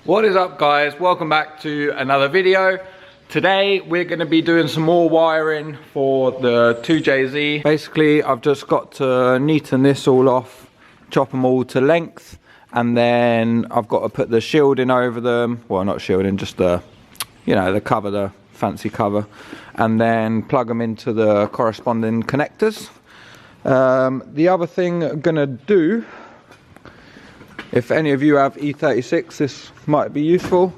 What is up, guys? Welcome back to another video. Today we're going to be doing some more wiring for the 2JZ. Basically, I've just got to neaten this all off, chop them all to length, and then I've got to put the shielding over them. Well, not shielding, just the, you know, the cover, the fancy cover, and then plug them into the corresponding connectors. The other thing I'm going to do, if any of you have e36, this might be useful.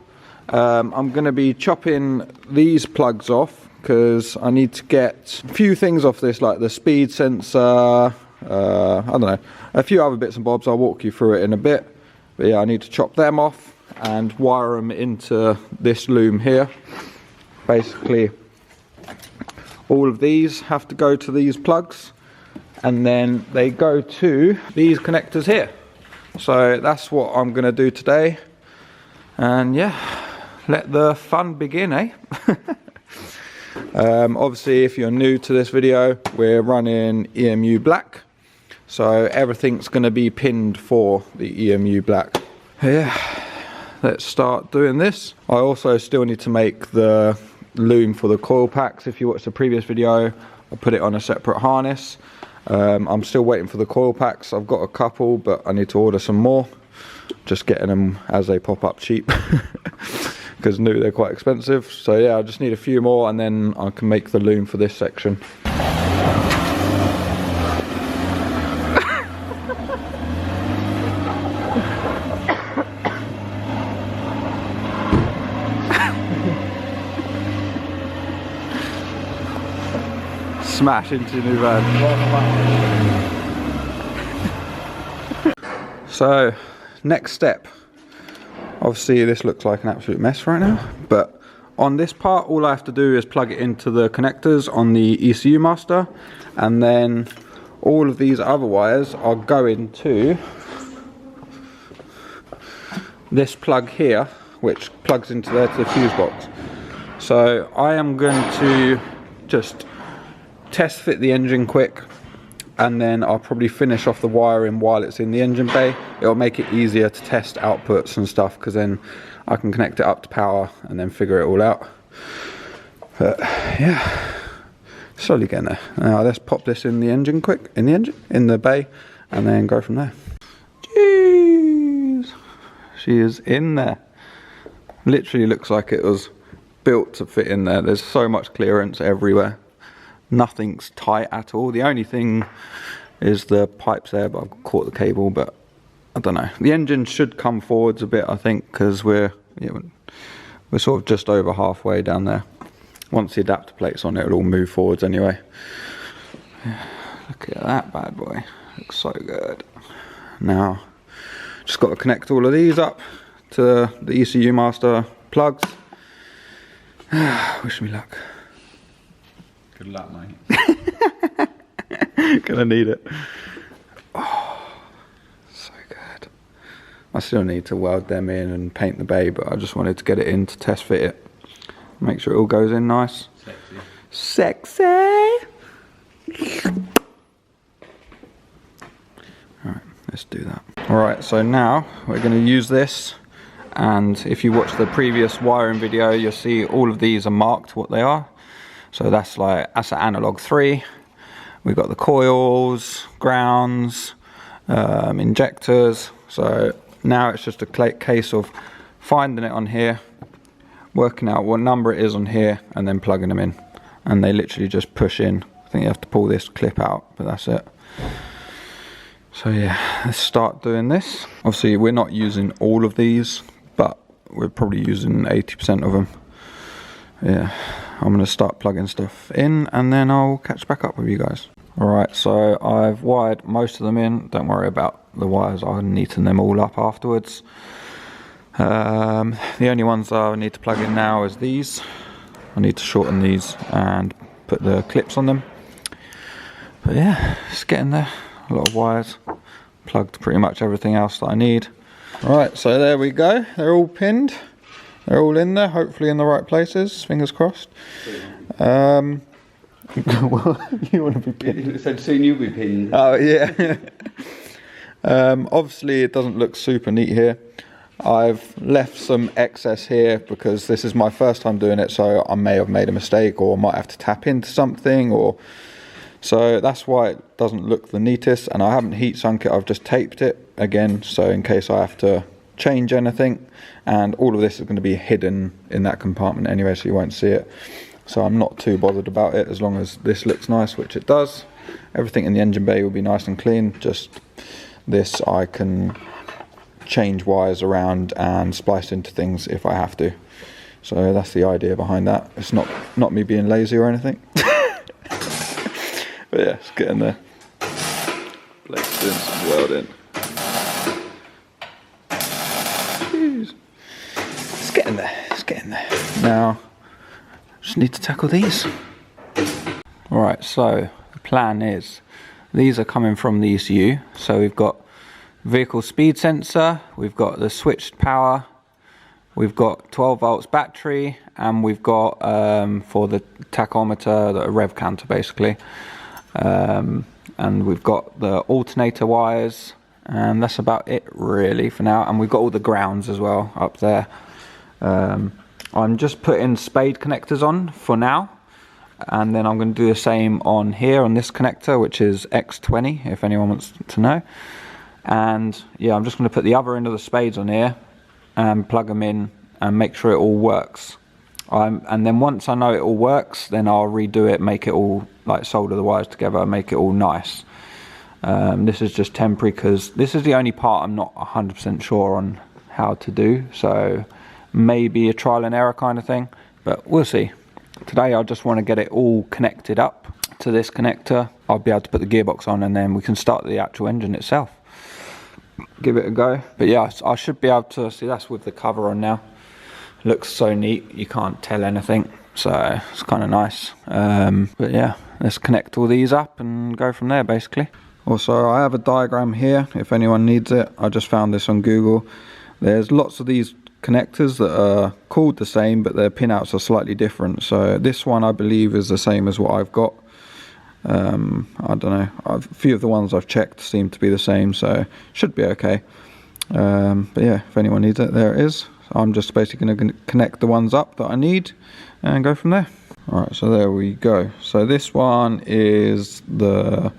I'm going to be chopping these plugs off because I need to get a few things off this, like the speed sensor, I don't know, a few other bits and bobs. I'll walk you through it in a bit. But yeah, I need to chop them off and wire them into this loom here. Basically, all of these have to go to these plugs, and then they go to these connectors here. So that's what I'm going to do today. And yeah, let the fun begin, eh? Obviously, if you're new to this video, we're running EMU black. So everything's going to be pinned for the EMU black. Yeah, let's start doing this. I also still need to make the loom for the coil packs. If you watched the previous video, I put it on a separate harness. I'm still waiting for the coil packs. I've got a couple, but I need to order some more. Just getting them as they pop up cheap, because new, they're quite expensive. So yeah, I just need a few more, and then I can make the loom for this section. Smash into your new van. So, next step. Obviously this looks like an absolute mess right now, but on this part all I have to do is plug it into the connectors on the ECU master, and then all of these other wires are going to this plug here, which plugs into there to the fuse box. So I am going to just test fit the engine quick, and then I'll probably finish off the wiring while it's in the engine bay. It'll make it easier to test outputs and stuff, because then I can connect it up to power and then figure it all out. But yeah, slowly getting there. Now let's pop this in the engine quick, in the bay, and then go from there. Jeez, she is in there. Literally looks like it was built to fit in there. There's so much clearance everywhere. Nothing's tight at all. The only thing is the pipes there, but I've caught the cable, but I don't know. The engine should come forwards a bit, I think, because we're sort of just over halfway down there. Once the adapter plate's on, it'll all move forwards anyway. Look at that bad boy. Looks so good. Now, just got to connect all of these up to the ECU master plugs. Wish me luck. Good luck, mate. Gonna need it. Oh, so good. I still need to weld them in and paint the bay, but I just wanted to get it in to test fit it. Make sure it all goes in nice. Sexy. Alright, let's do that. Alright, so now we're going to use this, and if you watch the previous wiring video, you'll see all of these are marked what they are. So that's an analog 3. We've got the coils, grounds, injectors. So now it's just a case of finding it on here, working out what number it is on here, and then plugging them in. And they literally just push in. I think you have to pull this clip out, but that's it. So yeah, let's start doing this. Obviously we're not using all of these, but we're probably using 80% of them. Yeah, I'm going to start plugging stuff in, and then I'll catch back up with you guys. Alright, so I've wired most of them in. Don't worry about the wires, I'll neaten them all up afterwards. The only ones I need to plug in now is these. I need to shorten these and put the clips on them. But yeah, it's getting there. A lot of wires. Plugged pretty much everything else that I need. Alright, so there we go. They're all pinned. They're all in there, hopefully in the right places, fingers crossed. Well, you want to be pinned? It said soon you'll be pinned. Oh yeah. Obviously it doesn't look super neat here, I've left some excess here because this is my first time doing it, so I may have made a mistake or might have to tap into something, or so that's why it doesn't look the neatest. And I haven't heat sunk it, I've just taped it again, so in case I have to change anything. And all of this is going to be hidden in that compartment anyway, so you won't see it. So I'm not too bothered about it as long as this looks nice, which it does. Everything in the engine bay will be nice and clean. Just this I can change wires around and splice into things if I have to. So that's the idea behind that. It's not me being lazy or anything. But yeah, it's getting there. Blake's doing some welding. Jeez. It's getting there, it's getting there. Now, just need to tackle these. Alright, so the plan is, these are coming from the ECU. So we've got vehicle speed sensor, we've got the switched power, we've got 12 volts battery, and we've got for the tachometer, the rev counter basically, and we've got the alternator wires, and that's about it really for now. And we've got all the grounds as well up there. I'm just putting spade connectors on for now, and then I'm going to do the same on here on this connector, which is X20 if anyone wants to know. And yeah, I'm just going to put the other end of the spades on here and plug them in and make sure it all works. And then once I know it all works, then I'll redo it, make it all, like, solder the wires together, make it all nice. This is just temporary because this is the only part I'm not 100% sure on how to do, so maybe a trial and error kind of thing, but we'll see. Today I just want to get it all connected up to this connector. I'll be able to put the gearbox on, and then we can start the actual engine itself. Give it a go. But yeah, I should be able to see, that's with the cover on now. Looks so neat, you can't tell anything, so it's kind of nice. But yeah, let's connect all these up and go from there basically. Also, I have a diagram here if anyone needs it. I just found this on Google. There's lots of these connectors that are called the same, but their pinouts are slightly different. So this one I believe is the same as what I've got. I don't know, a few of the ones I've checked seem to be the same, so should be okay. But yeah, if anyone needs it, there it is. I'm just basically going to connect the ones up that I need and go from there. Alright, so there we go. So this one is the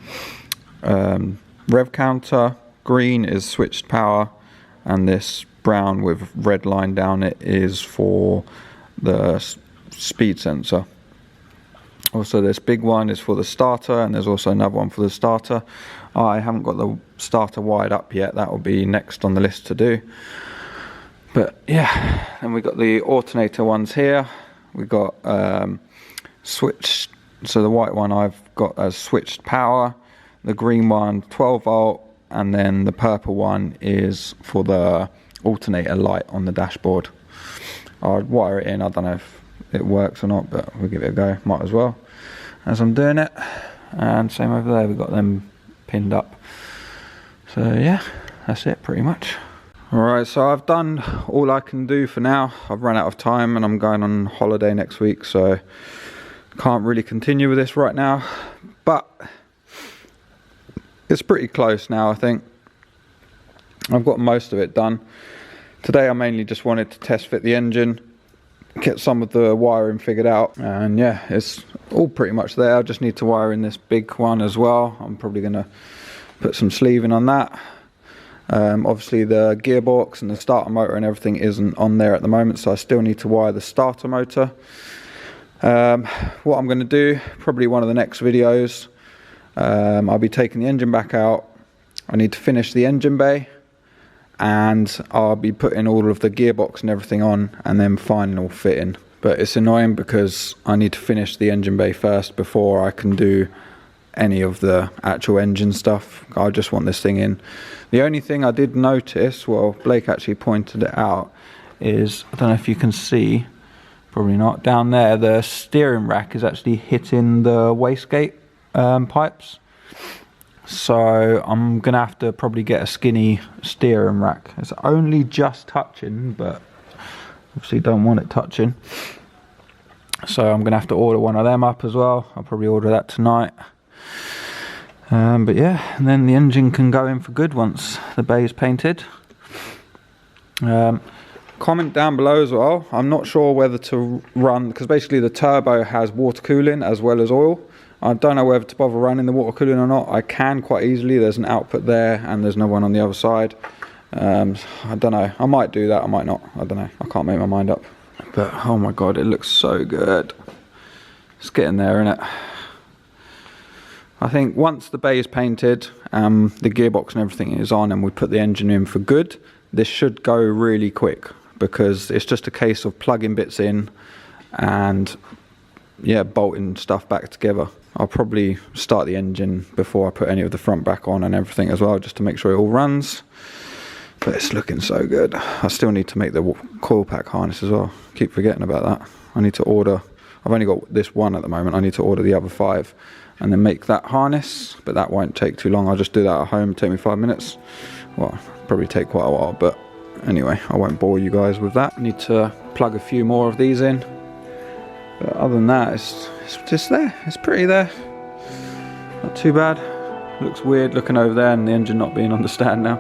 rev counter, green is switched power, and this brown with red line down it is for the speed sensor. Also, this big one is for the starter, and there's also another one for the starter. I haven't got the starter wired up yet, that will be next on the list to do. But yeah, and we got the alternator ones here. We got switched, so the white one I've got as switched power, the green one 12 volt, and then the purple one is for the alternator light on the dashboard. I'd wire it in, I don't know if it works or not, but we'll give it a go, might as well as I'm doing it. And same over there, we've got them pinned up. So yeah, that's it pretty much. Alright, so I've done all I can do for now. I've run out of time and I'm going on holiday next week, so can't really continue with this right now, but it's pretty close now. I think I've got most of it done. Today I mainly just wanted to test fit the engine, get some of the wiring figured out, and yeah, it's all pretty much there. I just need to wire in this big one as well. I'm probably going to put some sleeving on that. Obviously the gearbox and the starter motor and everything isn't on there at the moment, so I still need to wire the starter motor. What I'm going to do, probably one of the next videos, I'll be taking the engine back out. I need to finish the engine bay, and I'll be putting all of the gearbox and everything on, and then final fitting. But it's annoying because I need to finish the engine bay first before I can do any of the actual engine stuff. I just want this thing in. The only thing I did notice, well, Blake actually pointed it out, is, I don't know if you can see, probably not, down there the steering rack is actually hitting the wastegate pipes. So I'm gonna have to probably get a skinny steering rack. It's only just touching, but obviously don't want it touching. So I'm gonna have to order one of them up as well. I'll probably order that tonight. But yeah, and then the engine can go in for good once the bay is painted. Comment down below as well. I'm not sure whether to run, because basically the turbo has water cooling as well as oil. I don't know whether to bother running the water cooling or not. I can quite easily. There's an output there and there's no one on the other side. I don't know. I might do that. I might not. I don't know. I can't make my mind up. But oh my god, it looks so good. It's getting there, isn't it? I think once the bay is painted, the gearbox and everything is on, and we put the engine in for good, this should go really quick, because it's just a case of plugging bits in and yeah, bolting stuff back together. I'll probably start the engine before I put any of the front back on and everything as well, just to make sure it all runs. But it's looking so good. I still need to make the coil pack harness as well. Keep forgetting about that. I need to order, I've only got this one at the moment, I need to order the other 5 and then make that harness, but that won't take too long. I'll just do that at home, take me 5 minutes. Well, probably take quite a while, but anyway, I won't bore you guys with that. I need to plug a few more of these in. But other than that, it's just there. It's pretty there. Not too bad. Looks weird looking over there and the engine not being on the stand now.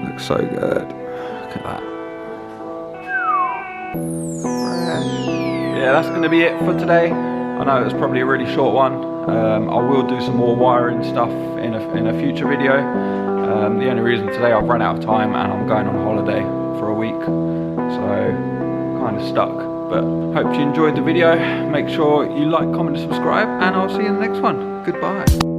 Looks so good. Look at that. Yeah, that's going to be it for today. I know it was probably a really short one. I will do some more wiring stuff in a future video. The only reason today I've run out of time and I'm going on holiday for a week, so kind of stuck. But hope you enjoyed the video. Make sure you like, comment and subscribe, and I'll see you in the next one. Goodbye.